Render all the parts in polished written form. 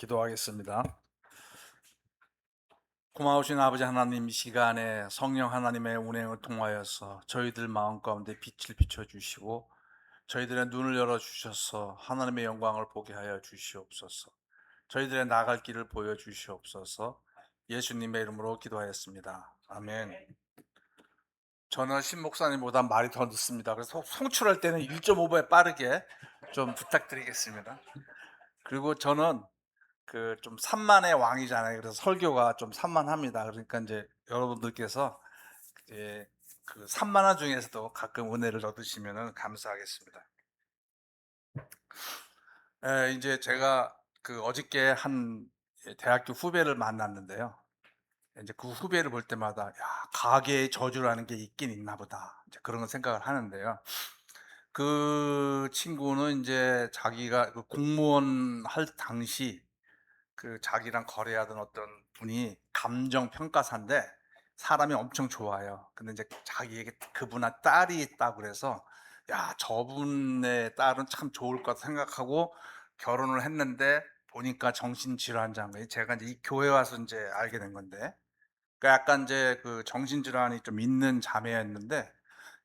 기도하겠습니다. 고마우신 아버지 하나님, 이 시간에 성령 하나님의 운행을 통하여서 저희들 마음 가운데 빛을 비춰주시고 저희들의 눈을 열어주셔서 하나님의 영광을 보게 하여 주시옵소서. 저희들의 나갈 길을 보여주시옵소서. 예수님의 이름으로 기도하였습니다. 아멘. 저는 신 목사님보다 말이 더 늦습니다. 그래서 송출할 때는 1.5배 빠르게 좀 부탁드리겠습니다. 그리고 저는 그 좀 산만의 왕이잖아요. 그래서 설교가 좀 산만합니다. 그러니까 이제 여러분들께서 이제 그 산만한 중에서도 가끔 은혜를 얻으시면 감사하겠습니다. 이제 제가 그 어저께 한 대학교 후배를 만났는데요. 이제 그 후배를 볼 때마다 야, 가계의 저주라는 게 있긴 있나 보다. 이제 그런 생각을 하는데요. 그 친구는 이제 자기가 그 공무원 할 당시 그 자기랑 거래하던 어떤 분이 감정 평가사인데 사람이 엄청 좋아요. 근데 이제 자기에게 그분한 딸이 있다고 그래서 야, 저분의 딸은 참 좋을 것 같다 생각하고 결혼을 했는데 보니까 정신질환자인 거예요. 제가 이제 이 교회 와서 이제 알게 된 건데. 그러니까 약간 이제 그 정신질환이 좀 있는 자매였는데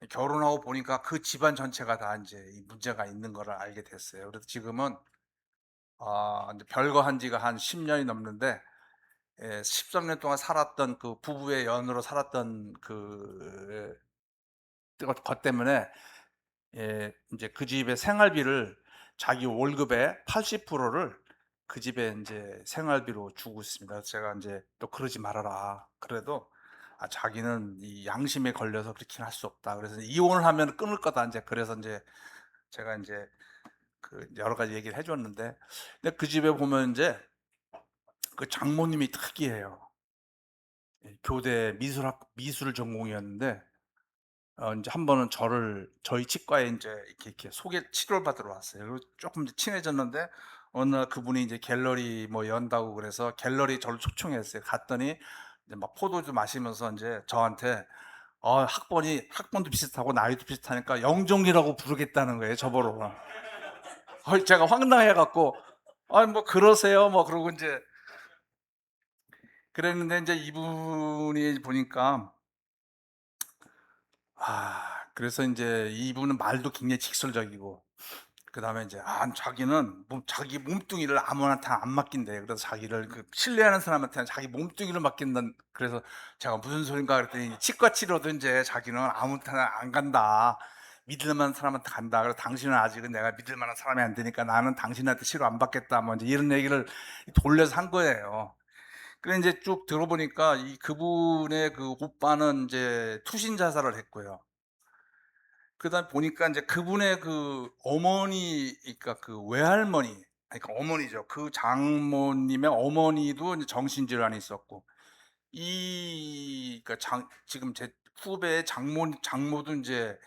결혼하고 보니까 그 집안 전체가 다 이제 이 문제가 있는 거를 알게 됐어요. 그래서 지금은 이제 별거 지가 한 10 년이 넘는데 13년 동안 살았던 그 부부의 연으로 살았던 것 때문에 인제 그 집의 생활비를 자기 월급의 80%를 그 집에 인제 생활비로 주고 있습니다. 그래서 제가 인제 "너 그러지 말아라." 그래도 자기는 이 양심에 걸려서 그렇게는 할 수 없다. 그래서 "이혼을 하면 끊을 거다." 인제 그래서 인제 제가 인제 그 여러 가지 얘기를 해 줬는데, 근데 그 집에 보면 인제 그 장모님이 특이해요. 교대 미술 전공이었는데 인제 한 번은 저희 치과에 인제 이렇게 치료를 받으러 왔어요. 그리고 쪼끔 이제 친해졌는데 어느 날 그분이 이제 갤러리 뭐 연다고 그래서 갤러리에 저를 초청했어요. 갔더니 이제 막 포도주 마시면서 인제 저한테 학번도 비슷하고 나이도 비슷하니까 영종이라고 부르겠다는 거예요, 저보고. 제가 황당해 갖고 "아이 뭐 그러세요." 뭐 그러고 인제 그랬는데, 인제 이분이 보니까 그래서 인제 이분은 말도 굉장히 직설적이고, 그다음에 인제 자기는 자기 몸뚱이를 아무한테 안 맡긴대요. 그래서 자기를 그 신뢰하는 사람한테는 자기 몸뚱이를 맡긴다는. 그래서 제가 "무슨 소린가?" 그랬더니 치과 치료도 인제 자기는 아무 데나 안 간다. 믿을 만한 사람한테 간다. 그래서 "당신은 아직은 내가 믿을 만한 사람이 안 되니까 나는 당신한테 치료 안 받겠다." 뭐 인제 이런 얘기를 돌려서 한 거예요. 그래 인제 쭉 들어보니까 그분의 그 오빠는 인제 투신 자살을 했고요. 그다음에 보니까 인제 그분의 그 어머니, 그러니까 그 외할머니, 그러니까 어머니죠. 그 장모님의 어머니도 인제 정신질환이 있었고, 그러니까 지금 제 후배의 장모도 인제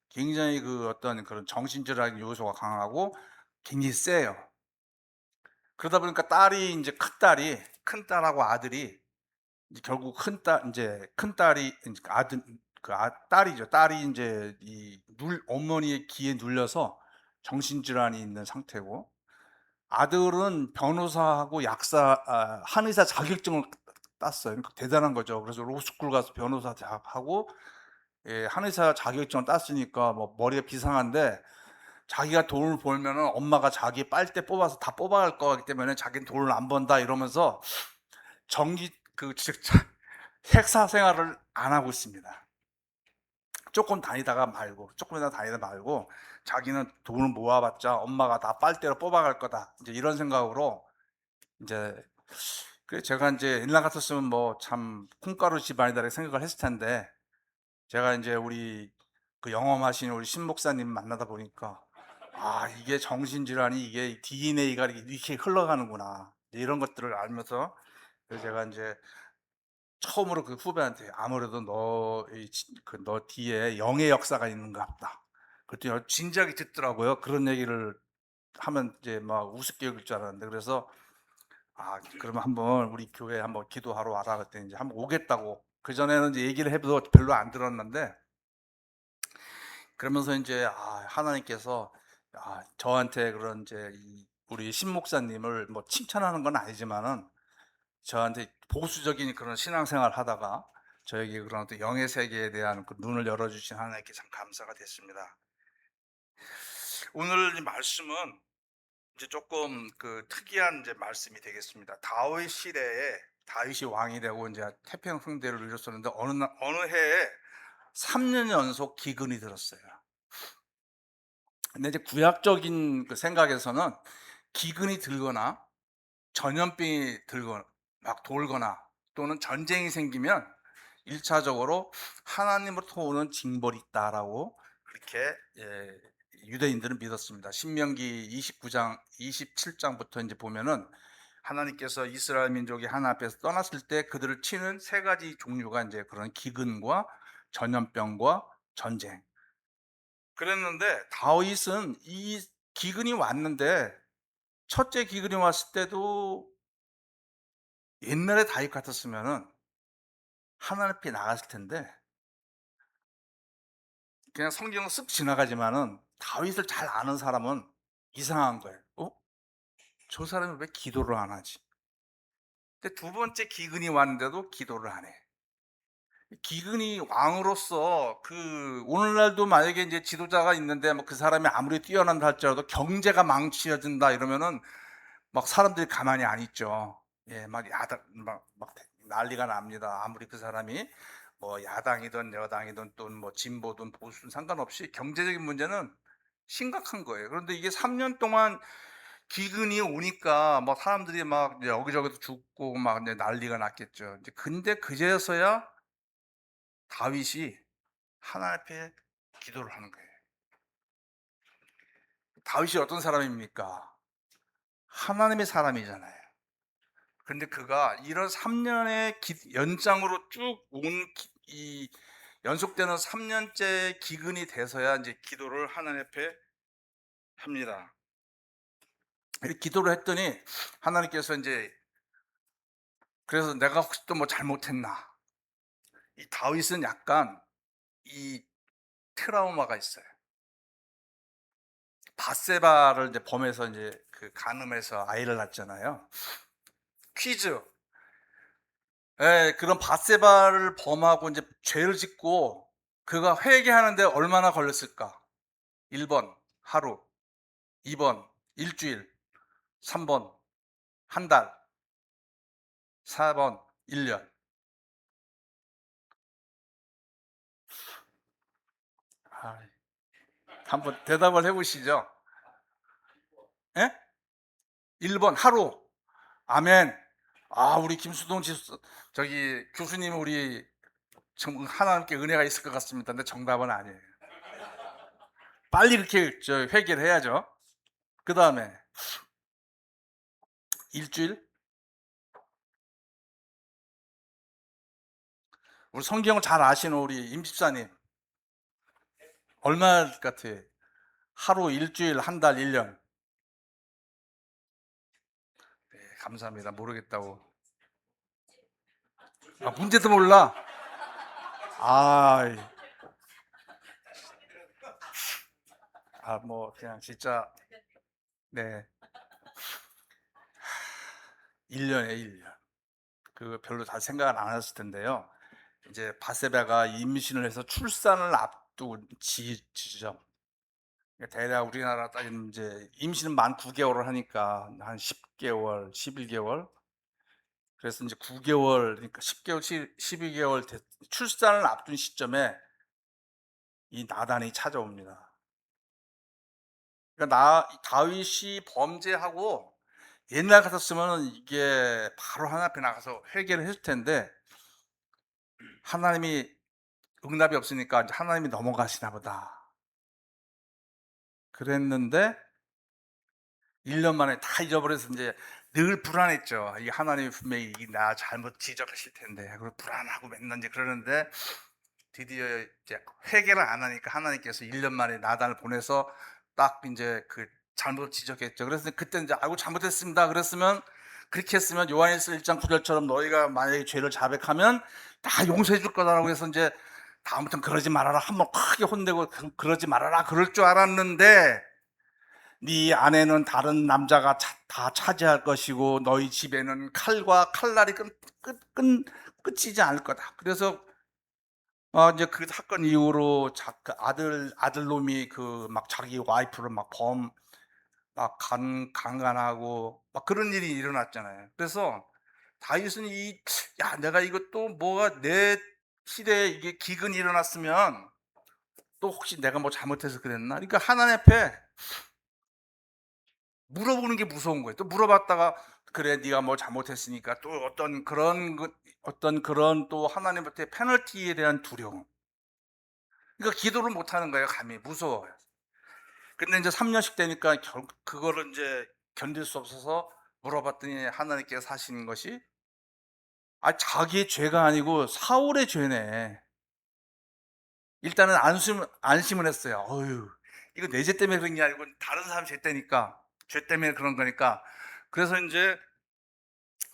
굉장히 그 어떤 그런 정신질환 요소가 강하고 굉장히 세요. 그러다 보니까 딸이 인제 큰딸하고 아들이 이제 결국 큰딸이 인제 딸이죠. 딸이 인제 이 눌 어머니의 기에 눌려서 정신질환이 있는 상태고, 아들은 변호사하고 한의사 자격증을 땄어요. 그러니까 대단한 거죠. 그래서 로스쿨 가서 변호사 하고 한의사 자격증을 땄으니까 뭐 머리가 비상한데, 자기가 돈을 벌면은 엄마가 자기 빨대 뽑아서 다 뽑아갈 거기 때문에 자기는 돈을 안 번다 이러면서 정기 그 즉 회사 생활을 안 하고 있습니다. 쪼끔이나 다니다 말고 자기는 돈을 모아봤자 엄마가 다 빨대로 뽑아갈 거다, 인제 이런 생각으로 인제. 제가 인제 옛날 같았으면 뭐 참 '콩가루 집안이다.' 이렇게 생각을 했을 텐데, 제가 인제 우리 그 영험하신 우리 신 목사님 만나다 보니까 이게 정신질환이 이게 DNA가 이렇게 흘러가는구나, 이런 것들을 알면서. 그래서 제가 인제 처음으로 그 후배한테 "아무래도 너 뒤에 영의 역사가 있는가 보다." 그랬더니 진지하게 듣더라고요. 그런 얘기를 하면 이제 막 우습게 여길 줄 알았는데, 그래서 그러면 한번 우리 교회에 한번 기도하러 와라." 그랬더니 인제 한번 오겠다고. 그전에는 이제 얘기를 해도 별로 안 들었는데, 그러면서 인제 하나님께서 저한테 그런 인제 이 우리 신 목사님을 뭐 칭찬하는 건 아니지만은 저한테 보수적인 그런 신앙생활 하다가 저에게 그런 어떤 영의 세계에 대한 그 눈을 열어주신 하나님께 참 감사가 됐습니다. 오늘 이 말씀은 이제 조금 그 특이한 이제 말씀이 되겠습니다. 다윗 시대에 다윗이 왕이 되고 이제 태평 흥대를 이뤘었는데 어느 해에 3년 연속 기근이 들었어요. 근데 이제 구약적인 그 생각에서는 기근이 들거나 전염병이 들거나 막 돌거나 또는 전쟁이 생기면 1차적으로 하나님으로부터 오는 징벌이 있다라고 그렇게 유대인들은 믿었습니다. 신명기 29장 27장부터 이제 보면은 하나님께서 이스라엘 민족이 하나님 앞에서 떠났을 때 그들을 치는 세 가지 종류가 이제 그런 기근과 전염병과 전쟁. 그랬는데 다윗은 이 기근이 왔는데 첫째 기근이 왔을 때도 옛날에 다윗 같았으면은 하나님 앞에 나갔을 텐데 그냥 성경은 쓱 지나가지만은 다윗을 잘 아는 사람은 이상한 거예요. 저 사람이 왜 기도를 안 하지? 근데 두 번째 기근이 왔는데도 기도를 안 해. 기근이 왕으로서 그 오늘날도 만약에 이제 지도자가 있는데 뭐 그 사람이 아무리 뛰어난다 할지라도 경제가 망치어진다 이러면은 막 사람들이 가만히 안 있죠. 예, 막 막 난리가 납니다. 아무리 그 사람이 뭐 야당이든 여당이든 또는 뭐 진보든 보수든 상관없이 경제적인 문제는 심각한 거예요. 그런데 이게 3년 동안 기근이 오니까 뭐 사람들이 막 이제 여기저기서 죽고 막 이제 난리가 났겠죠. 이제 근데 그제서야 다윗이 하나님 앞에 기도를 하는 거예요. 다윗이 어떤 사람입니까? 하나님의 사람이잖아요. 근데 그가 이런 3년의 연장으로 쭉 온 이 연속되는 3년째 기근이 돼서야 이제 기도를 하나님 앞에 합니다. 이렇게 기도를 했더니 하나님께서 이제 그래서 내가 혹시 또 뭐 잘못했나? 이 다윗은 약간 이 트라우마가 있어요. 바세바를 이제 범해서 이제 그 간음해서 아이를 낳잖아요. 퀴즈. 예, 그런 바세바를 범하고 이제 죄를 짓고 그가 회개하는데 얼마나 걸렸을까? 1번 하루, 2번 일주일, 3번 한 달, 4번 1년. 한번 대답을 해보시죠. 예? 1번 하루. 아멘. 우리 김수동 저기 교수님 우리 하나님께 은혜가 있을 것 같습니다. 근데 정답은 아니에요. 빨리 이렇게 회개를 해야죠. 그 다음에 일주일. 우리 성경을 잘 아시는 우리 임집사님 얼마 같아? 하루, 일주일, 한 달, 1년. 네, 감사합니다. 모르겠다고. 문제도 몰라. 아, 뭐 그냥 진짜 네, 1년에 1년. 그 별로 잘 생각을 안 하셨을 텐데요. 이제 바세바가 임신을 해서 출산을 앞둔 지점. 대략 우리나라 따지면 이제 임신은 만 9개월을 하니까 한 10개월, 11개월. 그래서 이제 9개월, 그러니까 10개월, 12개월 출산을 앞둔 시점에 이 나단이 찾아옵니다. 그러니까 다윗이 범죄하고 옛날 같았으면 이게 바로 하나님 앞에 나가서 회개를 했을 텐데 하나님이 응답이 없으니까 이제 하나님이 넘어가시나 보다. 그랬는데 1년 만에 다 잊어버려서 이제 늘 불안했죠. 이 하나님이 분명히 나 잘못 지적하실 텐데. 그리고 불안하고 맨날 이제 그러는데 드디어 이제 회개를 안 하니까 하나님께서 1년 만에 나단을 보내서 딱 이제 그 잘못 지적했죠. 그래서 그때 이제 아이고 잘못했습니다. 그랬으면 그렇게 했으면 요한일서 1장 9절처럼 너희가 만약에 죄를 자백하면 다 용서해 줄 거다라고 해서 이제 다음부터는 그러지 말아라. 한번 크게 혼내고 그러지 말아라. 그럴 줄 알았는데 네 아내는 다른 남자가 다 차지할 것이고 너희 집에는 칼과 칼날이 끝이지 않을 거다. 그래서 이제 그 사건 이후로 그 아들놈이 그 막 자기 와이프를 막 강간하고 막 그런 일이 일어났잖아요. 그래서 다윗은 야, 내가 이것도 뭐가 내 시대에 이게 기근이 일어났으면 또 혹시 내가 뭐 잘못해서 그랬나? 그러니까 하나님 앞에 물어보는 게 무서운 거예요. 또 물어봤다가 그래 네가 뭐 잘못했으니까 또 어떤 그런 또 하나님한테 페널티에 대한 두려움. 그러니까 기도를 못 하는 거예요. 감히 무서워요. 근데 이제 3년씩 되니까 그거를 이제 견딜 수 없어서 물어봤더니 하나님께서 하시는 것이 자기의 죄가 아니고 사울의 죄네. 일단은 안심을 했어요. 어휴, 이거 내 죄 때문에 그런 게 아니고 다른 사람 죄 때니까, 죄 때문에 그런 거니까. 그래서 이제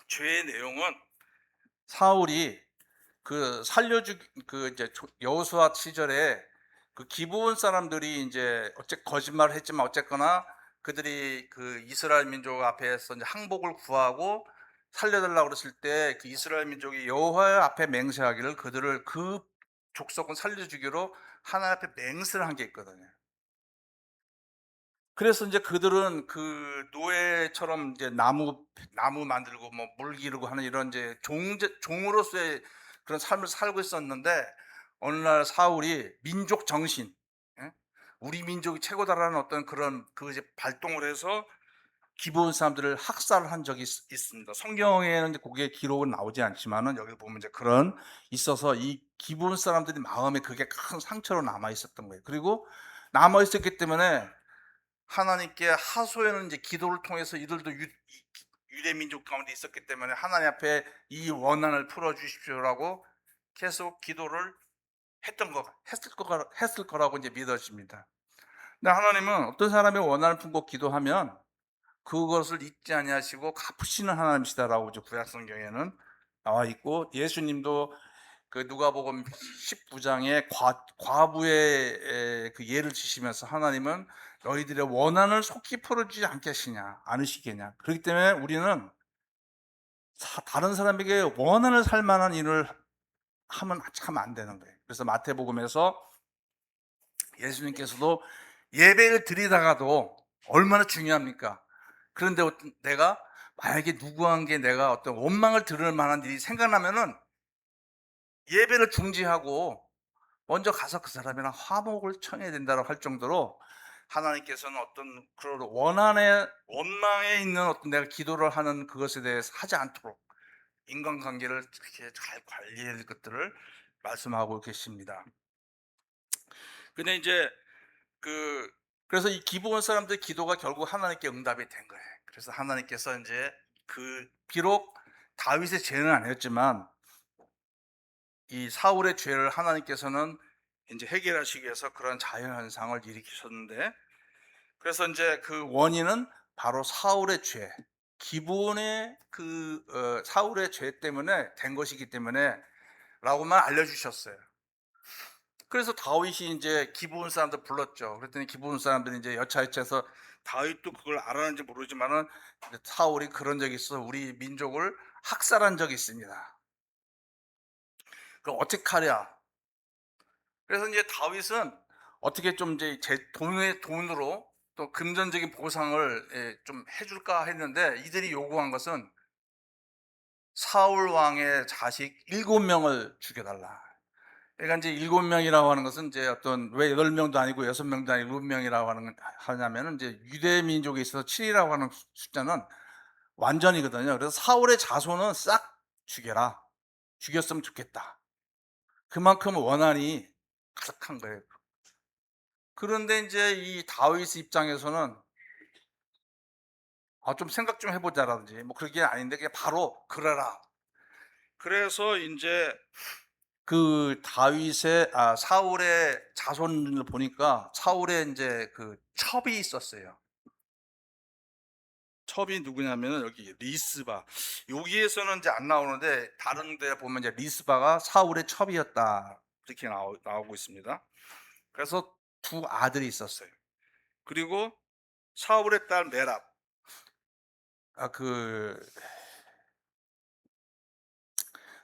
죄의 내용은 사울이 그 살려주 그 이제 여호수아 시절에 그 기브온 사람들이 이제 거짓말을 했지만 어쨌거나 그들이 그 이스라엘 민족 앞에서 이제 항복을 구하고 살려달라고 그랬을 때 그 이스라엘 민족이 여호와 앞에 맹세하기를 그들을 그 족속은 살려주기로 하나님 앞에 맹세를 한 게 있거든요. 그래서 이제 그들은 그 노예처럼 이제 나무 만들고 뭐 물 기르고 하는 이런 이제 종으로서의 그런 삶을 살고 있었는데 어느 날 사울이 민족 정신, 예? 우리 민족이 최고다라는 어떤 그런 그 이제 발동을 해서 기브온 사람들을 학살한 적이 있습니다. 성경에는 이제 그게 기록은 나오지 않지만은 여기 보면 이제 그런 있어서 이 기브온 사람들이 마음에 그게 큰 상처로 남아 있었던 거예요. 그리고 남아 있었기 때문에 하나님께 하소연은 이제 기도를 통해서 이들도 유대 민족 가운데 있었기 때문에 하나님 앞에 이 원한을 풀어 주십시오라고 계속 기도를 했을 거라고 이제 믿어집니다. 근데 하나님은 어떤 사람의 원한을 품고 기도하면 그것을 잊지 아니하시고 갚으시는 하나님이시다라고 이제 구약 성경에는 나와 있고, 예수님도 그 누가복음 19장에 과부의 그 예를 지시면서 하나님은 너희들의 원한을 속히 풀어주지 않겠느냐, 않으시겠냐. 그렇기 때문에 우리는 다른 사람에게 원한을 살 만한 일을 하면 참 안 되는 거예요. 그래서 마태복음에서 예수님께서도 예배를 드리다가도 얼마나 중요합니까? 그런데 내가 만약에 누구한테 내가 어떤 원망을 들을 만한 일이 생각나면은 예배를 중지하고 먼저 가서 그 사람이랑 화목을 청해야 된다고 할 정도로 하나님께서는 어떤 그런 원망에 있는 어떤 내가 기도를 하는 그것에 대해서 하지 않도록 인간관계를 이렇게 잘 관리해야 될 것들을 말씀하고 계십니다. 근데 이제 그 그래서 이 기브온 사람들의 기도가 결국 하나님께 응답이 된 거예요. 그래서 하나님께서 이제 그 비록 다윗의 죄는 아니었지만 이 사울의 죄를 하나님께서는 이제 해결하시기 위해서 그런 자연 현상을 일으키셨는데, 그래서 이제 그 원인은 바로 사울의 죄, 기브온의 사울의 죄 때문에 된 것이기 때문에라고만 알려주셨어요. 그래서 다윗이 이제 기브온 사람들 불렀죠. 그랬더니 기브온 사람들이 이제 여차여차해서 다윗도 그걸 알았는지 모르지만은 사울이 그런 적이 있어 우리 민족을 학살한 적이 있습니다. 그럼 어떻게 하랴? 그래서 이제 다윗은 어떻게 좀 이제 돈으로 또 금전적인 보상을 좀 해줄까 했는데 이들이 요구한 것은 사울 왕의 자식 7명을 죽여달라. 그러니까 이제 7명이라고 하는 것은 이제 어떤 왜 8명도 아니고 6명도 아니고 7명이라고 하냐면은 이제 유대 민족에 있어서 7이라고 하는 숫자는 완전이거든요. 그래서 사울의 자손은 싹 죽여라. 죽였으면 좋겠다. 그만큼 원한이 가득한 거예요. 그런데 이제 이 다윗 입장에서는 좀 생각 좀 해보자라든지 뭐 그런 게 아닌데 그냥 바로 그래라. 그래서 이제 그 사울의 자손을 보니까 사울의 이제 그 첩이 있었어요. 첩이 누구냐면은 여기 리스바. 여기에서는 이제 안 나오는데 다른 데 보면 이제 리스바가 사울의 첩이었다. 이렇게 나오고 있습니다. 그래서 두 아들이 있었어요. 그리고 사울의 딸 메랍. 그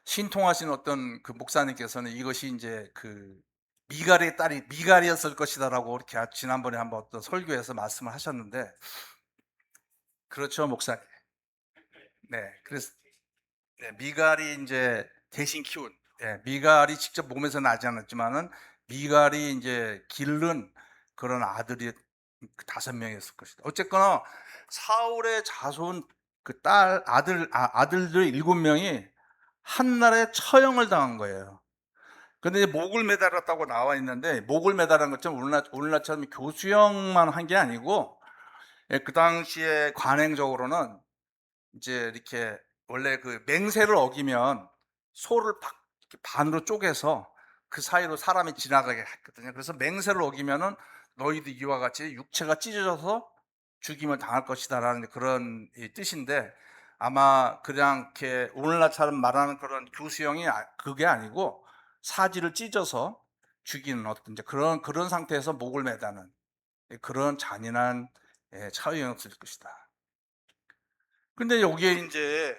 신통하신 어떤 그 목사님께서는 이것이 이제 그 미갈의 딸이 미갈이었을 것이다라고 이렇게 지난번에 한번 어떤 설교에서 말씀을 하셨는데, 그렇죠, 목사님. 네, 그래서 네, 미갈이 이제 대신 키운, 미갈이 직접 몸에서 나지 않았지만은 미갈이 이제 기른 그런 아들이 그 5명이었을 것이다. 어쨌거나 사울의 자손 그 아들들 7명이 한날에 처형을 당한 거예요. 근데 목을 매달았다고 나와 있는데, 목을 매달은 것처럼 우리나라처럼 교수형만 한 게 아니고, 그 당시에 관행적으로는 이제 이렇게 원래 그 맹세를 어기면 소를 이렇게 반으로 쪼개서 그 사이로 사람이 지나가게 했거든요. 그래서 맹세를 어기면은 너희도 이와 같이 육체가 찢어져서 죽임을 당할 것이다라는 그런 뜻인데, 아마 그냥 이렇게 오늘날처럼 말하는 그런 교수형이 그게 아니고 사지를 찢어서 죽이는 어떤 이제 그런 상태에서 목을 매다는 그런 잔인한 차유였을 것이다. 근데 여기에 이제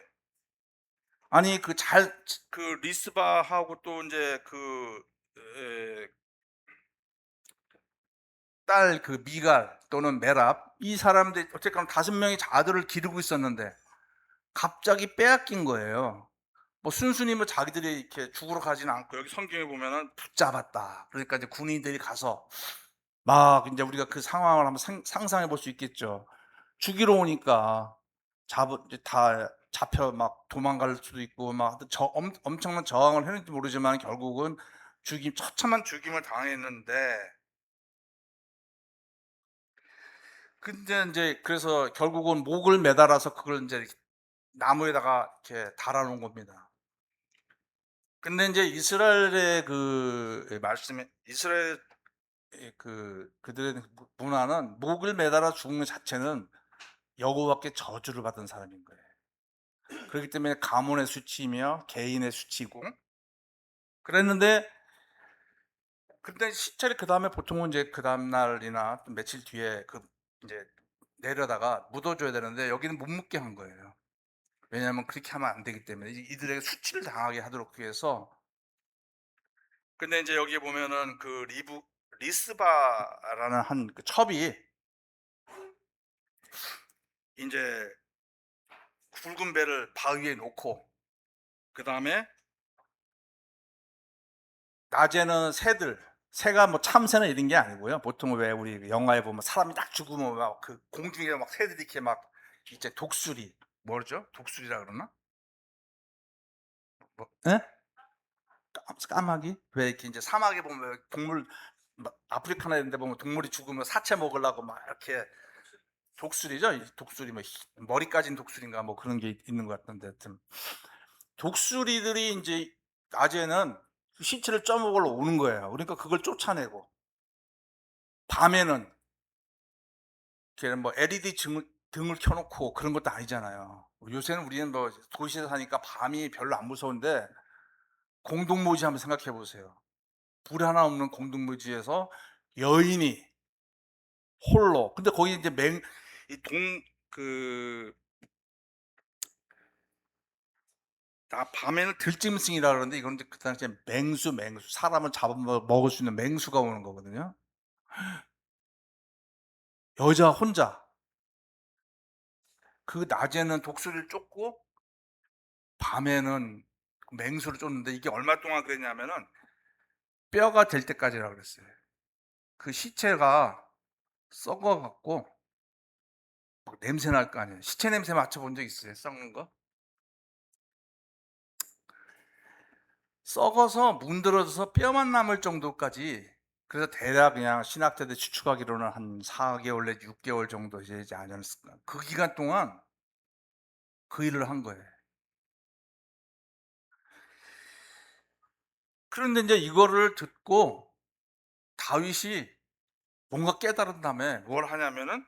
아니 그 리스바하고 또 이제 딸 그 미갈 또는 메랍, 이 사람들 어쨌거나 5명이 아들을 기르고 있었는데 갑자기 빼앗긴 거예요. 뭐 순순히 뭐 자기들이 이렇게 죽으러 가지는 않고, 여기 성경에 보면은 붙잡았다. 그러니까 이제 군인들이 가서 막 이제 우리가 그 상황을 한번 상상해 볼 수 있겠죠. 죽이러 오니까 이제 다 잡혀 막 도망갈 수도 있고 막 엄청난 저항을 했는지 모르지만 결국은 처참한 죽임을 당했는데, 근데 이제 그래서 결국은 목을 매달아서 그걸 이제 나무에다가 이렇게 달아놓은 겁니다. 근데 이제 이스라엘의 그 말씀에, 이스라엘 그들의 문화는 목을 매달아 죽는 자체는 여호와께 저주를 받은 사람인 거예요. 그렇기 때문에 가문의 수치이며 개인의 수치고 그랬는데, 근데 시체를 그 다음에 보통은 이제 그 다음 날이나 또 며칠 뒤에 이제 내려다가 묻어줘야 되는데 여기는 못 묻게 한 거예요. 왜냐하면 그렇게 하면 안 되기 때문에 이들에게 수치를 당하게 하도록 위해서. 근데 이제 여기 보면은 그 리스바라는 한 그 첩이 이제 굵은 배를 바위에 놓고, 그 다음에 낮에는 새가 뭐 참새는 이런 게 아니고요. 보통 왜 우리 영화에 보면 사람이 딱 죽으면 막 그 공중에 막 새들이 이렇게 막 이제 독수리, 뭐죠? 독수리라 그러나? 뭐, 예? 까마귀? 왜 이렇게 이제 사막에 보면 왜 동물, 아프리카나 이런 데 보면 동물이 죽으면 사체 먹으려고 막 이렇게, 독수리죠? 이 독수리 뭐 머리까진 독수리인가 뭐 그런 게 있는 것 같던데, 하여튼 독수리들이 이제 낮에는 시체를 쪄먹으러 오는 거예요. 그러니까 그걸 쫓아내고, 밤에는 이렇게 뭐 LED 등을 켜놓고 그런 것도 아니잖아요. 요새는 우리는 뭐 도시에 사니까 밤이 별로 안 무서운데, 공동묘지 한번 생각해 보세요. 불 하나 없는 공동묘지에서 여인이 홀로, 근데 거기 이제 그, 밤에는 들짐승이라 그러는데 이건 이제 그 당시에 맹수, 사람을 먹을 수 있는 맹수가 오는 거거든요. 여자 혼자 그 낮에는 독수리를 쫓고 밤에는 맹수를 쫓는데, 이게 얼마 동안 그랬냐면은 뼈가 될 때까지라 그랬어요. 그 시체가 썩어 갖고 막 냄새 날 거 아니에요. 시체 냄새 맡아본 적 있어요? 썩는 거? 썩어서 문드러져서 뼈만 남을 정도까지. 그래서 대략 그냥 신학자들 추측하기로는 한 4개월 내지 6개월 정도 되지 않았을까. 그 기간 동안 그 일을 한 거예요. 그런데 이제 이거를 듣고 다윗이 뭔가 깨달은 다음에 뭘 하냐면은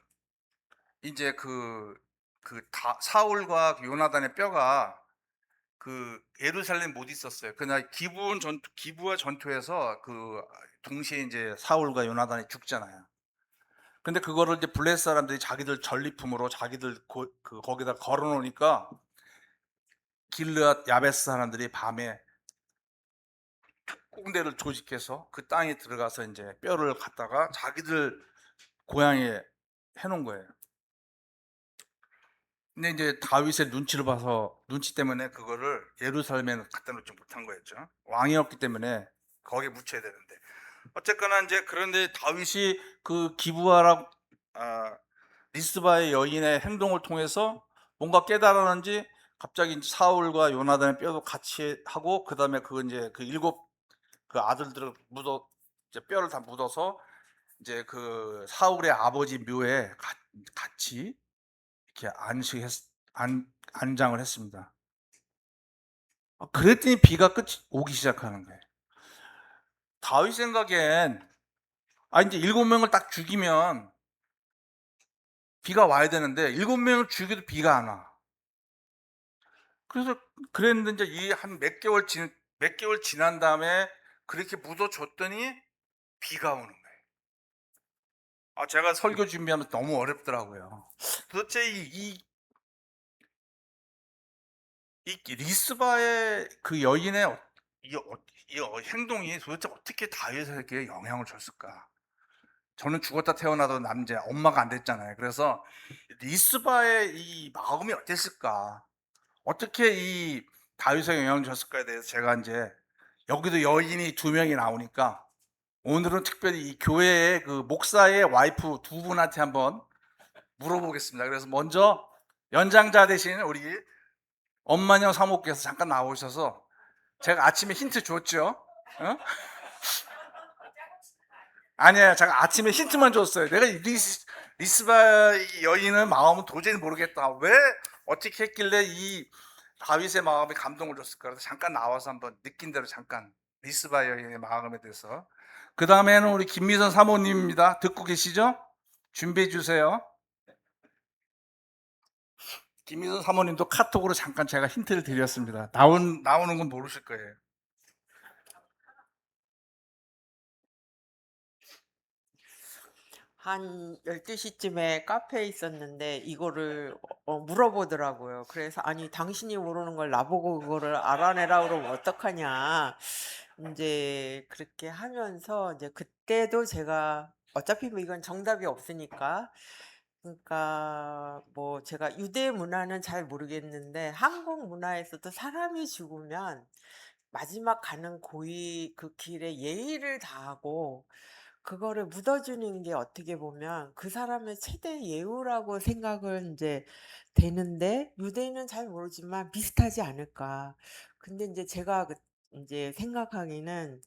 이제 사울과 요나단의 뼈가 그 예루살렘 못 있었어요. 그날 기부와 전투에서 그 동시에 이제 사울과 요나단이 죽잖아요. 근데 그거를 이제 블레셋 사람들이 자기들 전리품으로 자기들 거기다 걸어 놓으니까 길르앗 야베스 사람들이 밤에 꽁대를 조직해서 그 땅에 들어가서 인제 뼈를 갖다가 자기들 고향에 해 놓은 거예요. 근데 인제 다윗의 눈치를 봐서 눈치 때문에 그거를 예루살렘에는 갖다 놓지 못한 거였죠. 왕이었기 때문에 거기에 묻혀야 되는데. 어쨌거나 인제 그런데 다윗이 그 기브아라 아 리스바의 여인의 행동을 통해서 뭔가 깨달았는지 갑자기 인제 사울과 요나단의 뼈도 같이 하고, 그다음에 그 인제 그 7 그 아들들을 묻어 이제 뼈를 다 묻어서 이제 그 사울의 아버지 묘에 같이 이렇게 안식했 안 안장을 했습니다. 그랬더니 비가 끝이 오기 시작하는 거예요. 다윗 생각엔 인제 7 명을 딱 죽이면 비가 와야 되는데 7 명을 죽여도 비가 안 와. 그래서 그랬는데 인제 이 한 몇 개월 지난 다음에 그렇게 묻어 줬더니 비가 오는 거예요. 제가 설교 준비하면서 너무 어렵더라고요. 도대체 이 리스바의 그 여인의 행동이 도대체 어떻게 다윗에게 영향을 줬을까? 저는 죽었다 태어나도 남자, 엄마가 안 됐잖아요. 그래서 리스바의 이 마음이 어땠을까? 어떻게 이 다윗에게 영향을 줬을까에 대해서 제가 인제 여기도 여인이 2 명이 나오니까 오늘은 특별히 이 교회의 그 목사의 와이프 2 분한테 한번 물어보겠습니다. 그래서 먼저 연장자 되신 우리 엄만영 사모께서 잠깐 나오셔서, 제가 아침에 힌트 줬죠? 어? 아니에요. 제가 아침에 힌트만 줬어요. 내가 리스바 여인의 마음은 도저히 모르겠다. 왜 어떻게 했길래 이 다윗의 마음에 감동을 줬을까? 그래서 잠깐 나와서 한번 느낀 대로 잠깐 리스바 여인의 마음에 대해서. 그 다음에는 우리 김미선 사모님입니다. 듣고 계시죠? 준비해 주세요. 김미선 사모님도 카톡으로 잠깐 제가 힌트를 드렸습니다. 나오는 건 모르실 거예요. 한 12시쯤에 카페에 있었는데 이거를 물어보더라고요. 그래서 "아니 당신이 모르는 걸 나보고 그거를 알아내라 그러면 어떡하냐." 인제 그렇게 하면서 이제 그때도 제가 어차피 뭐 이건 정답이 없으니까, 그러니까 뭐 제가 유대 문화는 잘 모르겠는데 한국 문화에서도 사람이 죽으면 마지막 가는 그 길에 예의를 다하고 그거를 묻어주는 게 어떻게 보면 그 사람의 최대 예우라고 생각을 인제 되는데, 유대인은 잘 모르지만 비슷하지 않을까. 근데 인제 제가 인제 생각하기는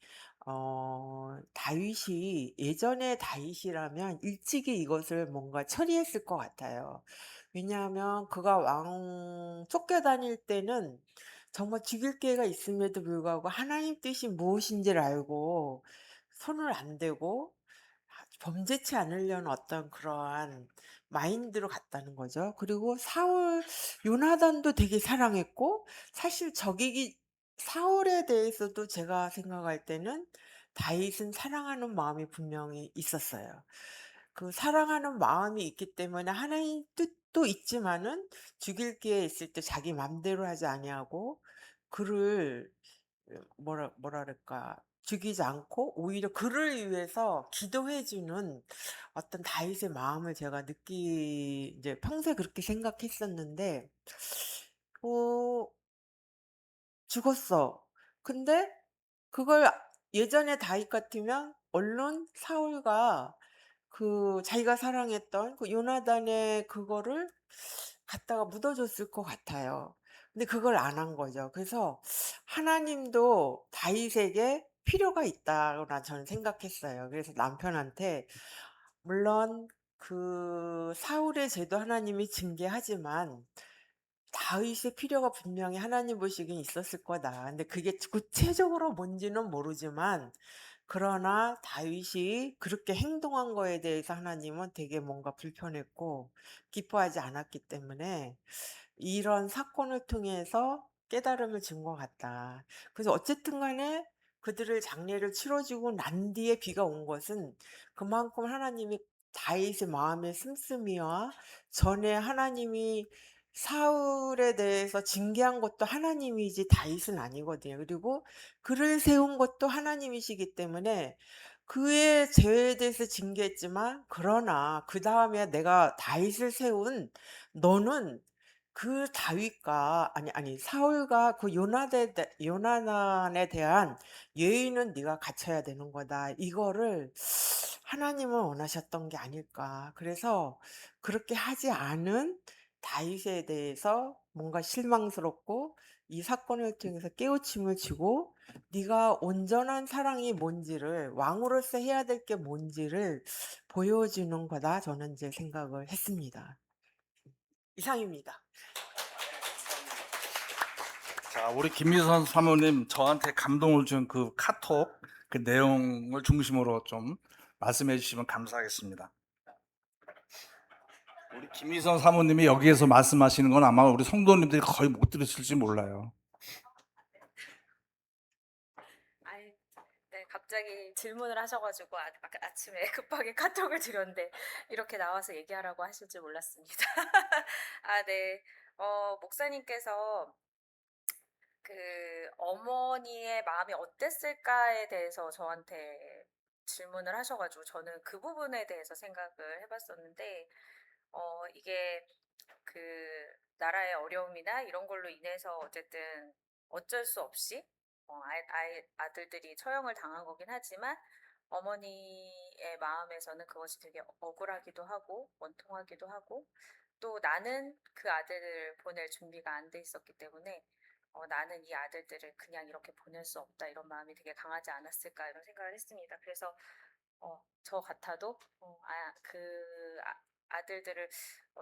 다윗이 예전의 다윗이라면 일찍이 이것을 뭔가 처리했을 것 같아요. 왜냐하면 그가 왕 쫓겨다닐 때는 정말 죽일 기회가 있음에도 불구하고 하나님 뜻이 무엇인지를 알고 손을 안 대고 범죄치 않으려는 어떤 그러한 마인드로 갔다는 거죠. 그리고 요나단도 되게 사랑했고, 사실 사울에 대해서도 제가 생각할 때는 다윗은 사랑하는 마음이 분명히 있었어요. 그 사랑하는 마음이 있기 때문에 하나님 뜻도 있지만은 죽일 기회 있을 때 자기 맘대로 하지 아니하고 그를 뭐랄까 죽이지 않고 오히려 그를 위해서 기도해 주는 어떤 다윗의 마음을 제가 이제 평소에 그렇게 생각했었는데, 어 죽었어. 근데 그걸 예전에 다윗 같으면 얼른 사울과 자기가 사랑했던 그 요나단의 그거를 갖다가 묻어 줬을 것 같아요. 근데 그걸 안 한 거죠. 그래서 하나님도 다윗에게 필요가 있다고나 저는 생각했어요. 그래서 남편한테, 물론 사울의 죄도 하나님이 징계하지만 다윗의 필요가 분명히 하나님 보시기엔 있었을 거다. 근데 그게 구체적으로 뭔지는 모르지만 그러나 다윗이 그렇게 행동한 거에 대해서 하나님은 되게 뭔가 불편했고 기뻐하지 않았기 때문에 이런 사건을 통해서 깨달음을 준 것 같다. 그래서 어쨌든 간에 그들을 장례를 치러 주고 난 뒤에 비가 온 것은 그만큼 하나님이 다윗의 마음의 씀씀이와 전에 하나님이 사울에 대해서 징계한 것도 하나님이지 다윗은 아니거든요. 그리고 그를 세운 것도 하나님이시기 때문에 그의 죄에 대해서 징계했지만 그러나 그다음에 내가 다윗을 세운 너는 그 다윗과 아니 사울과 그 요나단에 대한 예의는 네가 갖춰야 되는 거다. 이거를 하나님은 원하셨던 게 아닐까. 그래서 그렇게 하지 않은 다윗에 대해서 뭔가 실망스럽고 이 사건을 통해서 깨우침을 주고 네가 온전한 사랑이 뭔지를 왕으로서 해야 될 게 뭔지를 보여주는 거다. 저는 이제 생각을 했습니다. 이상입니다. 자, 우리 김미선 사모님 저한테 감동을 준 그 카톡 그 내용을 중심으로 좀 말씀해 주시면 감사하겠습니다. 우리 김미선 사모님이 여기에서 말씀하시는 건 아마 우리 성도님들이 거의 못 들으실지 몰라요. 아이, 네, 갑자기 질문을 하셔가지고 아까 아침에 급하게 카톡을 드렸는데 이렇게 나와서 얘기하라고 하실 줄 몰랐습니다. 아, 네. 목사님께서 그 어머니의 마음이 어땠을까에 대해서 저한테 질문을 하셔가지고 저는 그 부분에 대해서 생각을 해봤었는데, 이게 그 나라의 어려움이나 이런 걸로 인해서 어쨌든 어쩔 수 없이 아들들이 처형을 당한 거긴 하지만 어머니의 마음에서는 그것이 되게 억울하기도 하고 원통하기도 하고 또 나는 그 아들을 보낼 준비가 안 돼 있었기 때문에 나는 이 아들들을 그냥 이렇게 보낼 수 없다 이런 마음이 되게 강하지 않았을까 이런 생각을 했습니다. 그래서 저 같아도 아들들을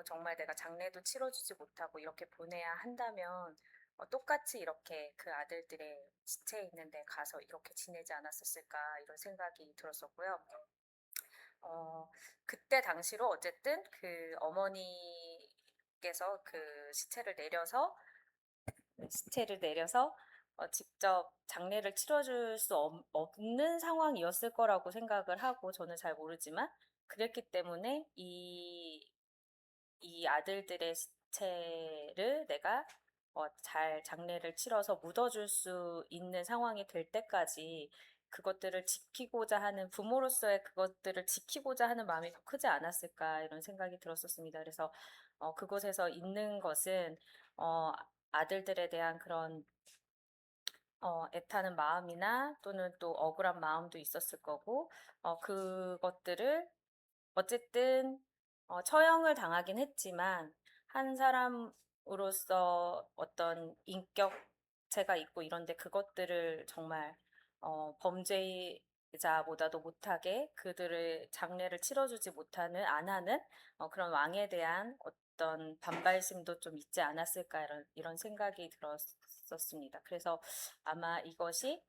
정말 내가 장례도 치러주지 못하고 이렇게 보내야 한다면 똑같이 이렇게 그 아들들의 시체 있는 데 가서 이렇게 지내지 않았었을까 이런 생각이 들었었고요. 그때 당시로 어쨌든 그 어머니께서 그 시체를 내려서 직접 장례를 치러줄 수 없는 상황이었을 거라고 생각을 하고 저는 잘 모르지만 그랬기 때문에 이 아들들의 시체를 내가 잘 장례를 치러서 묻어줄 수 있는 상황이 될 때까지 그것들을 지키고자 하는 부모로서의 그것들을 지키고자 하는 마음이 더 크지 않았을까 이런 생각이 들었었습니다. 그래서 그곳에서 있는 것은 아들들에 대한 그런 애타는 마음이나 또는 또 억울한 마음도 있었을 거고 그것들을 어쨌든 처형을 당하긴 했지만 한 사람으로서 어떤 인격체가 있고 이런데 그것들을 정말 범죄자보다도 못하게 그들의 장례를 치러주지 못하는 안 하는 그런 왕에 대한 어떤 반발심도 좀 있지 않았을까 이런 생각이 들었었습니다. 그래서 아마 이것이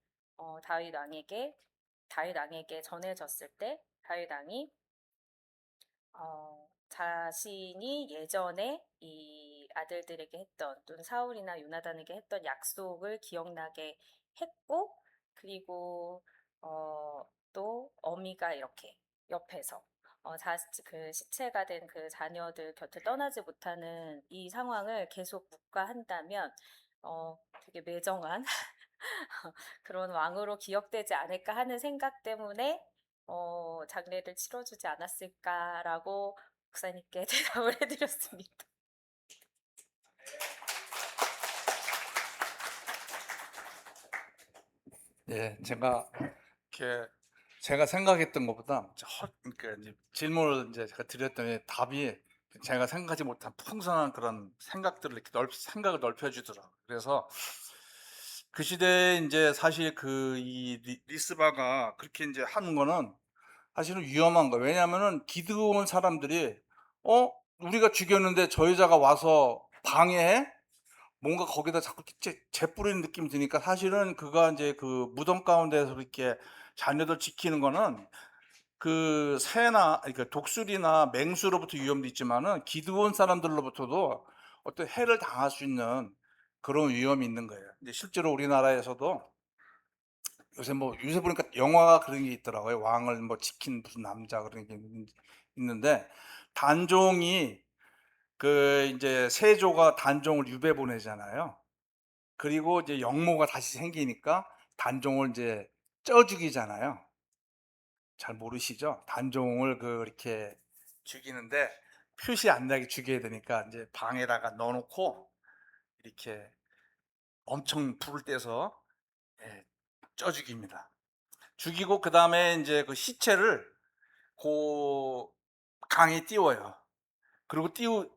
다윗 왕에게 전해졌을 때 다윗 왕이 자신이 예전에 이 아들들에게 했던 또는 사울이나 요나단에게 했던 약속을 기억나게 했고 그리고 또 어미가 이렇게 옆에서 그 시체가 된 그 자녀들 곁을 떠나지 못하는 이 상황을 계속 묵과한다면 되게 매정한 그런 왕으로 기억되지 않을까 하는 생각 때문에 장례를 치러주지 않았을까라고 목사님께 대답을 해드렸습니다. 예, 제가 생각했던 것보다 그러니까 이제 질문을 이제 제가 드렸더니 답이 제가 생각하지 못한 풍성한 그런 생각들을 이렇게 생각을 넓혀주더라고요. 그래서 그 시대에 이제 사실 이 리스바가 그렇게 이제 하는 거는 사실은 위험한 거예요. 왜냐하면은 기드온 사람들이 우리가 죽였는데 저 여자가 와서 방해해? 뭔가 거기다 자꾸 재뿌리는 느낌이 드니까 사실은 그가 이제 그 무덤 가운데서 이렇게 자녀들 지키는 거는 그 새나 그러니까 독수리나 맹수로부터 위험도 있지만은 기드온 사람들로부터도 어떤 해를 당할 수 있는 그런 위험이 있는 거예요. 근데 실제로 우리나라에서도 요새 보니까 영화가 그런 게 있더라고요. 왕을 뭐 지킨 무슨 남자 그런 게 있는데 단종이 그 이제 세조가 단종을 유배 보내잖아요. 그리고 이제 영모가 다시 생기니까 단종을 이제 쪄 죽이잖아요. 잘 모르시죠? 단종을 그렇게 죽이는데 표시 안 나게 죽여야 되니까 이제 방에다가 넣어 놓고 이렇게 엄청 불을 떼서 예 쪄 죽입니다. 죽이고 그다음에 인제 그 시체를 고 강에 띄워요. 그리고 띄우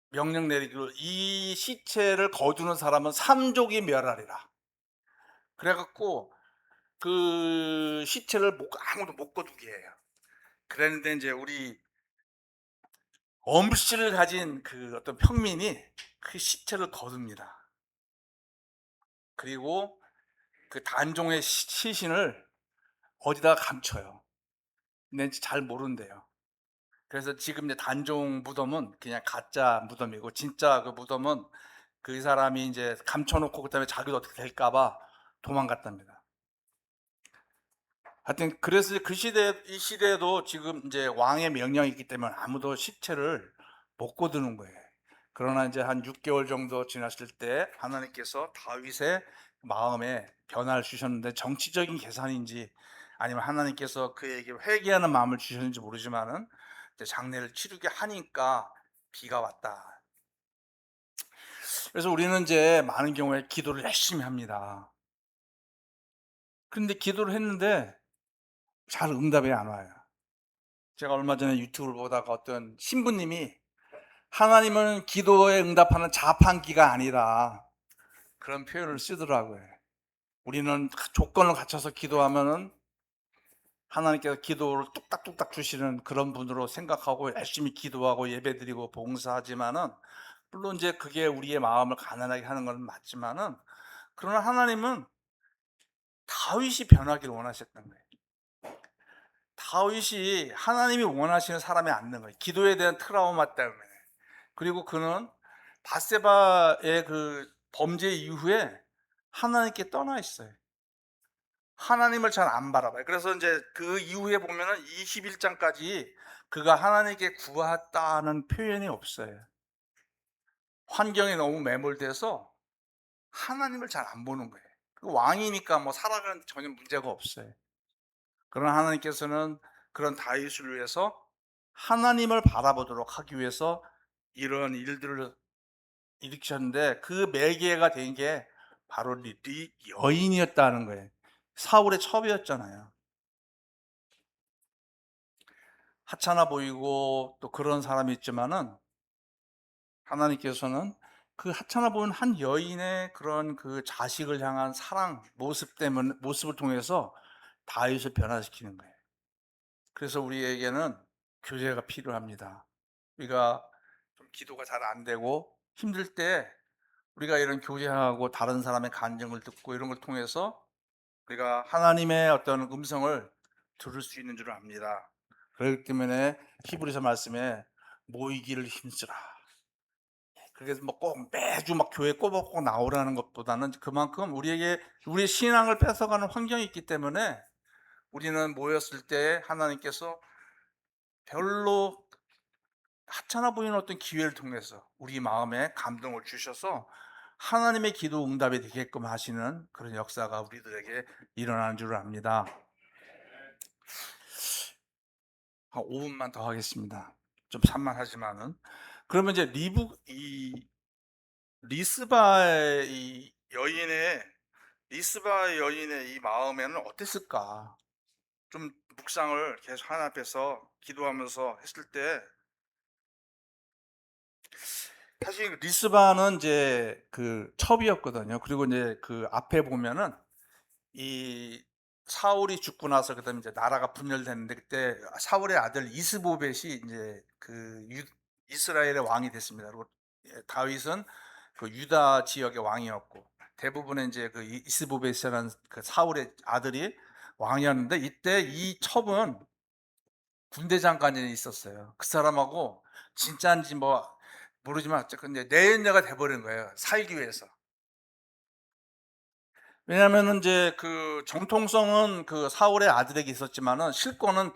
명령 내리기로 "이 시체를 거두는 사람은 삼족이 멸하리라." 그래 갖고 그 시체를 못 아무도 못 거두게 해요. 그랬는데 인제 우리 엄씨를 가진 그 어떤 평민이 그 시체를 거둡니다. 그리고 그 단종의 시신을 어디다가 감춰요. 근데 잘 모른대요. 그래서 지금 이제 단종 무덤은 그냥 가짜 무덤이고 진짜 그 무덤은 그 사람이 이제 감춰 놓고 그다음에 자기도 어떻게 될까 봐 도망갔답니다. 하여튼 그래서 그 시대 이 시대에도 지금 이제 왕의 명령이 있기 때문에 아무도 시체를 못 거두는 거예요. 그러나 이제 한 6개월 정도 지났을 때 하나님께서 다윗의 마음에 변화를 주셨는데 정치적인 계산인지 아니면 하나님께서 그에게 회개하는 마음을 주셨는지 모르지만은 이제 장례를 치르게 하니까 비가 왔다. 그래서 우리는 이제 많은 경우에 기도를 열심히 합니다. 그런데 기도를 했는데 잘 응답이 안 와요. 제가 얼마 전에 유튜브를 보다가 어떤 신부님이 하나님은 기도에 응답하는 자판기가 아니라 그런 표현을 쓰더라고요. 우리는 조건을 갖춰서 기도하면은 하나님께서 기도를 뚝딱뚝딱 주시는 그런 분으로 생각하고 열심히 기도하고 예배드리고 봉사하지만은 물론 이제 그게 우리의 마음을 가난하게 하는 건 맞지만은 그러나 하나님은 다윗이 변하기를 원하셨던 거예요. 다윗이 하나님이 원하시는 사람이 아닌 거예요. 기도에 대한 트라우마 때문에. 그리고 그는 바세바의 그 범죄 이후에 하나님께 떠나 있어요. 하나님을 잘 안 바라봐요. 그래서 이제 그 이후에 보면은 21장까지 그가 하나님께 구했다는 표현이 없어요. 환경에 너무 매몰돼서 하나님을 잘 안 보는 거예요. 그 왕이니까 뭐 살아가는 데 전혀 문제가 없어요. 그러나 하나님께서는 그런 다윗을 위해서 하나님을 바라보도록 하기 위해서 이런 일들을 일으키셨는데 그 매개가 된 게 바로 여인이었다는 거예요. 사울의 첩이었잖아요. 하찮아 보이고 또 그런 사람이 있지만은 하나님께서는 그 하찮아 보이는 한 여인의 그런 그 자식을 향한 사랑 모습을 통해서 다윗을 변화시키는 거예요. 그래서 우리에게는 교제가 필요합니다. 우리가 좀 기도가 잘 안 되고 힘들 때 우리가 이런 교제하고 다른 사람의 간증을 듣고 이런 걸 통해서 우리가 하나님의 어떤 음성을 들을 수 있는 줄 압니다. 그렇기 때문에 히브리서 말씀에 모이기를 힘쓰라. 그래서 뭐 꼭 매주 막 교회 꼬박꼬박 나오라는 것보다는 그만큼 우리에게 우리의 신앙을 뺏어가는 환경이 있기 때문에 우리는 모였을 때 하나님께서 별로 하찮아 보이는 어떤 기회를 통해서 우리 마음에 감동을 주셔서 하나님의 기도 응답이 되게끔 하시는 그런 역사가 우리들에게 일어나는 줄 압니다. 한 5분만 더 하겠습니다. 좀 산만하지만은. 그러면 이제 리스바의 리스바의 여인의 이 마음에는 어땠을까? 좀 묵상을 계속 하나님 앞에서 기도하면서 했을 때 사실 리스바는 이제 그 첩이었거든요. 그리고 이제 그 앞에 보면은 이 사울이 죽고 나서 그다음에 이제 나라가 분열됐는데 그때 사울의 아들 이스보벳이 이제 그 이스라엘의 왕이 됐습니다. 그리고 다윗은 그 유다 지역의 왕이었고 대부분의 이제 그 이스보벳이라는 그 사울의 아들이 왕이었는데 이때 이 첩은 군대 장관이 있었어요. 그 사람하고 진짜인지 뭐 모르지만 어쨌든 이제 내연녀가 돼버린 거예요. 살기 위해서. 왜냐하면은 이제 그 정통성은 그 사울의 아들에게 있었지만은 실권은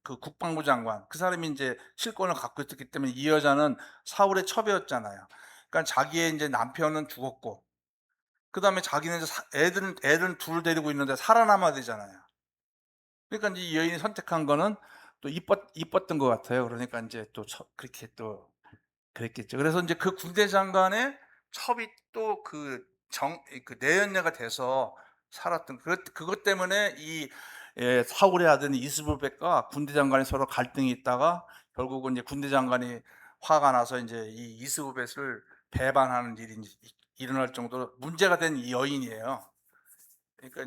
그 국방부 장관 그 사람이 이제 실권을 갖고 있었기 때문에 이 여자는 사울의 첩이었잖아요. 그러니까 자기의 이제 남편은 죽었고 그다음에 자기는 이제 애들은 둘 데리고 있는데 살아남아야 되잖아요. 그러니까 이제 이 여인이 선택한 거는 또 이뻤던 것 같아요. 그러니까 이제 또 그렇게 또 그랬겠죠. 그래서 이제 그 군대 장관의 첩이 또 그 내연녀가 돼서 살았던 그것 때문에 사울의 아들 이스보벳과 군대 장관이 서로 갈등이 있다가 결국은 이제 군대 장관이 화가 나서 이제 이 이스보벳을 배반하는 일이 이제 일어날 정도로 문제가 된 이 여인이에요. 그러니까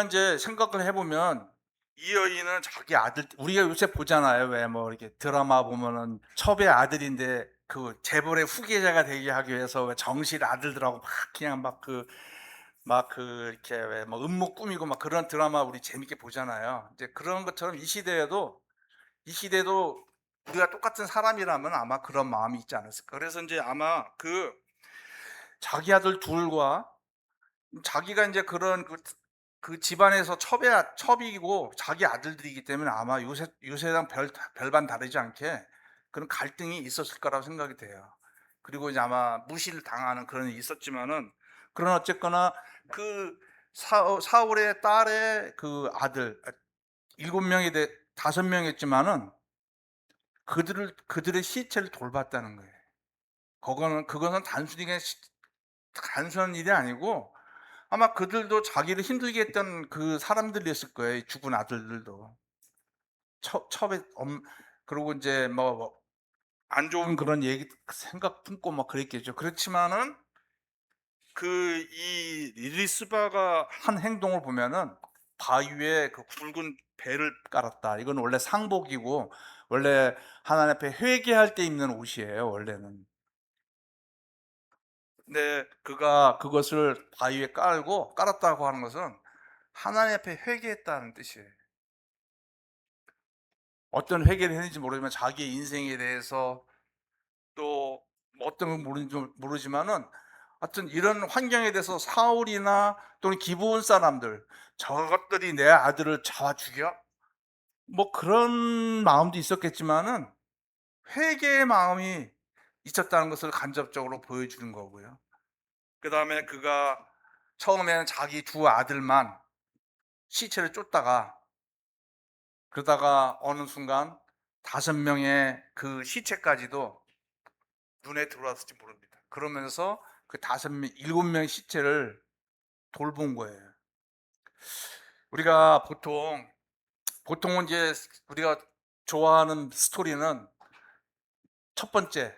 이제 생각을 해보면 이 여인은 자기 아들 우리가 요새 보잖아요. 왜 뭐 이렇게 드라마 보면은 첩의 아들인데 그 재벌의 후계자가 되게 하기 위해서 왜 정실 아들들하고 막 그냥 이렇게 왜 뭐 음모 꾸미고 막 그런 드라마 우리 재밌게 보잖아요. 이제 그런 것처럼 이 시대도 우리가 똑같은 사람이라면 아마 그런 마음이 있지 않았을까. 그래서 이제 아마 그 자기 아들 둘과 자기가 이제 그 집안에서 첩이고 자기 아들들이기 때문에 아마 요새랑 별반 다르지 않게 그런 갈등이 있었을 거라고 생각이 돼요. 그리고 이제 아마 무시를 당하는 그런 일이 있었지만은 그런 어쨌거나 그 사울의 딸의 그 아들 7명이 5명이었지만은 그들의 시체를 돌봤다는 거예요. 그거는 단순한 일이 아니고 아마 그들도 자기를 힘들게 했던 그 사람들이었을 거예요. 죽은 아들들도. 첩에 그리고 이제 뭐 안 좋은 그런 얘기 생각 품고 막 그랬겠죠. 그렇지만은 이 리스바가 한 행동을 보면은 바위에 그 굵은 배를 깔았다. 이건 원래 상복이고 원래 하나님 앞에 회개할 때 입는 옷이에요. 원래는. 근데 그가 그것을 바위에 깔았다고 하는 것은 하나님 앞에 회개했다는 뜻이에요. 어떤 회개를 했는지 모르지만 자기의 인생에 대해서 또 어떤 건 모르지만은 하여튼 이런 환경에 대해서 사울이나 또는 기브온 사람들 저것들이 내 아들을 잡아 죽여? 뭐 그런 마음도 있었겠지만은 회개의 마음이 있었다는 것을 간접적으로 보여주는 거고요. 그 다음에 그가 처음에는 자기 두 아들만 시체를 쫓다가 그러다가 어느 순간 5명의 그 시체까지도 눈에 들어왔을지 모릅니다. 그러면서 그 7명 시체를 돌본 거예요. 우리가 보통은 이제 우리가 좋아하는 스토리는 첫 번째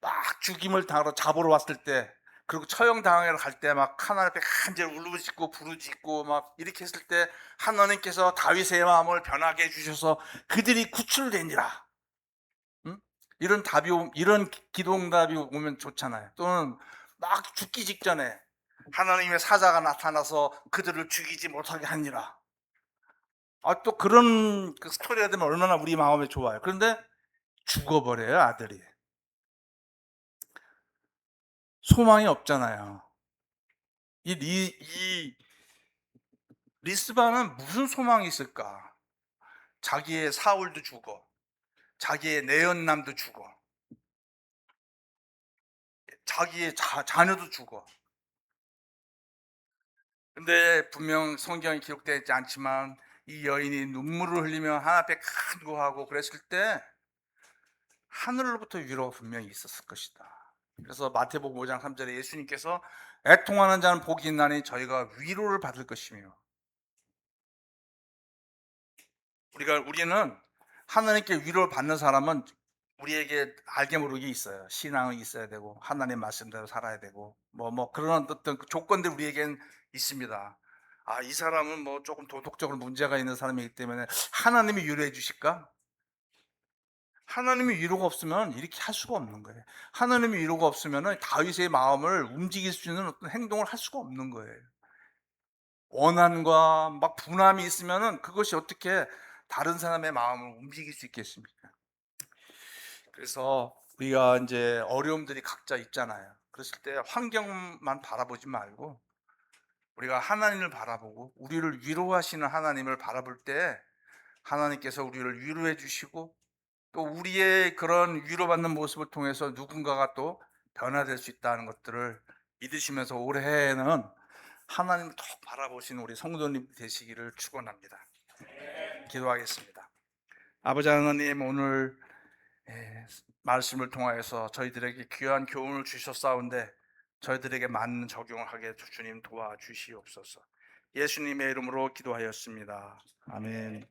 막 죽임을 당하러 잡으러 왔을 때 그리고 처형 당하러 갈 때 막 하나님 앞에 간절히 울부짖고 부르짖고 막 이렇게 했을 때 하나님께서 다윗의 마음을 변하게 해주셔서 그들이 구출되니라. 응? 이런 기도응답이 오면 좋잖아요. 또는 막 죽기 직전에 하나님의 사자가 나타나서 그들을 죽이지 못하게 하니라. 또 그런 그 스토리가 되면 얼마나 우리 마음에 좋아요. 그런데 죽어버려요, 아들이. 소망이 없잖아요. 이 리스바는 무슨 소망이 있을까? 자기의 사울도 죽어, 자기의 내연남도 죽어, 자기의 자녀도 죽어. 근데 분명 성경에 기록되어 있지 않지만 이 여인이 눈물을 흘리며 하나님 앞에 간구하고 그랬을 때 하늘로부터 위로가 분명히 있었을 것이다. 그래서 마태복음 5장 3절에 예수님께서 애통하는 자는 복이 있나니 저희가 위로를 받을 것이며 우리는 하나님께 위로를 받는 사람은 우리에게 알게 모르게 있어요. 신앙이 있어야 되고 하나님 말씀대로 살아야 되고 뭐 그런 어떤 조건들 우리에겐 있습니다. 이 사람은 뭐 조금 도덕적으로 문제가 있는 사람이기 때문에 하나님이 위로해 주실까? 하나님의 위로가 없으면 이렇게 할 수가 없는 거예요. 하나님의 위로가 없으면 다윗의 마음을 움직일 수 있는 어떤 행동을 할 수가 없는 거예요. 원한과 막 분함이 있으면 그것이 어떻게 다른 사람의 마음을 움직일 수 있겠습니까? 그래서 우리가 이제 어려움들이 각자 있잖아요. 그랬을 때 환경만 바라보지 말고 우리가 하나님을 바라보고 우리를 위로하시는 하나님을 바라볼 때 하나님께서 우리를 위로해 주시고 또 우리의 그런 위로받는 모습을 통해서 누군가가 또 변화될 수 있다는 것들을 믿으시면서 올해에는 하나님을 더 바라보시는 우리 성도님 되시기를 축원합니다. 기도하겠습니다. 아버지 하나님, 오늘 말씀을 통하여서 저희들에게 귀한 교훈을 주셨사온데 저희들에게 맞는 적용을 하게 주님 도와주시옵소서. 예수님의 이름으로 기도하였습니다. 아멘.